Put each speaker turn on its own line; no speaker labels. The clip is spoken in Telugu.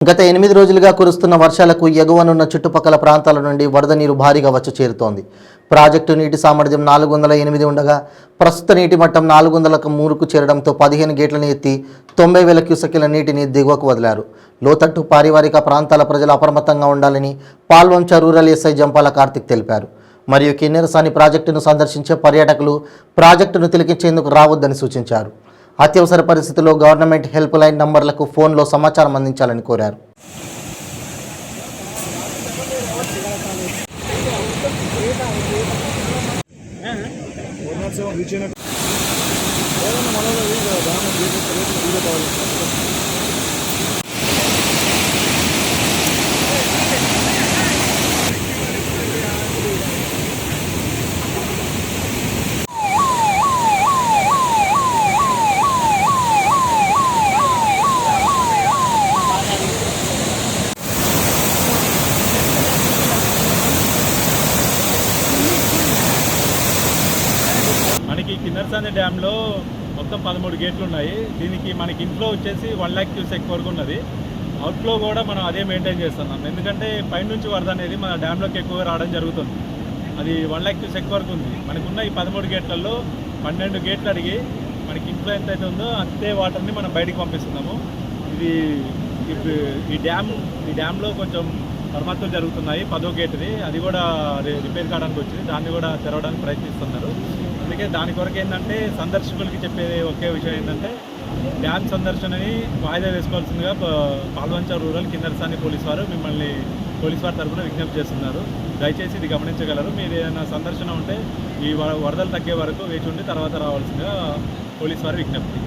గత 8 రోజులుగా కురుస్తున్న వర్షాలకు ఎగువనున్న చుట్టుపక్కల ప్రాంతాల నుండి వరద నీరు భారీగా వచ్చి చేరుతోంది. ప్రాజెక్టు నీటి సామర్థ్యం 408 ఉండగా ప్రస్తుత నీటి మట్టం 403కు చేరడంతో 15 గేట్లను ఎత్తి 90,000 క్యూసెక్కుల నీటిని దిగువకు వదిలారు. లోతట్టు పారివారిక ప్రాంతాల ప్రజలు అప్రమత్తంగా ఉండాలని పాల్వంచ రూరల్ ఎస్ఐ జంపాల కార్తిక్ తెలిపారు. మరియు కిన్నెరసాని ప్రాజెక్టును సందర్శించే పర్యాటకులు ప్రాజెక్టును తిలకించేందుకు రావద్దని సూచించారు. అత్యవసర పరిస్థితుల్లో గవర్నమెంట్ హెల్ప్ లైన్ నంబర్లకు ఫోన్లో సమాచారం అందించాలని కోరారు.
మనకి కిన్నెరసాని డ్యాంలో మొత్తం 13 గేట్లు ఉన్నాయి. దీనికి మనకి ఇన్ఫ్లో వచ్చేసి 1 lakh క్యూసెక్ వరకు ఉన్నది. అవుట్ఫ్లో కూడా మనం అదే మెయింటైన్ చేస్తున్నాం. ఎందుకంటే పైనుంచి వరద అనేది మన డ్యాంలోకి ఎక్కువగా రావడం జరుగుతుంది. అది 1 lakh క్యూసెక్ వరకు ఉంది. మనకున్న ఈ 13 గేట్లలో 12 గేట్లు అడిగి మనకి ఇన్ఫ్లో ఎంత అయితే ఉందో అంతే వాటర్ని మనం బయటికి పంపిస్తున్నాము. ఇది ఈ డ్యాంలో కొంచెం మరమ్మతులు జరుగుతున్నాయి. 10వ గేట్ది అది కూడా రిపేర్ కావడానికి వచ్చింది. దాన్ని కూడా తెరవడానికి ప్రయత్నిస్తున్నారు. అందుకే దాని కొరకు ఏంటంటే సందర్శకులకి చెప్పేది ఒకే విషయం ఏంటంటే డ్యామ్ సందర్శనని వాయిదా వేసుకోవాల్సిందిగా పాల్వంచ రూరల్ కిన్నెరసాని పోలీసు వారు మిమ్మల్ని పోలీసు వారి తరఫున విజ్ఞప్తి చేస్తున్నారు. దయచేసి ఇది గమనించగలరు. మీరు ఏదైనా సందర్శన ఉంటే ఈ వరదలు తగ్గే వరకు వేచి ఉండి తర్వాత రావాల్సిందిగా పోలీసు వారి విజ్ఞప్తి.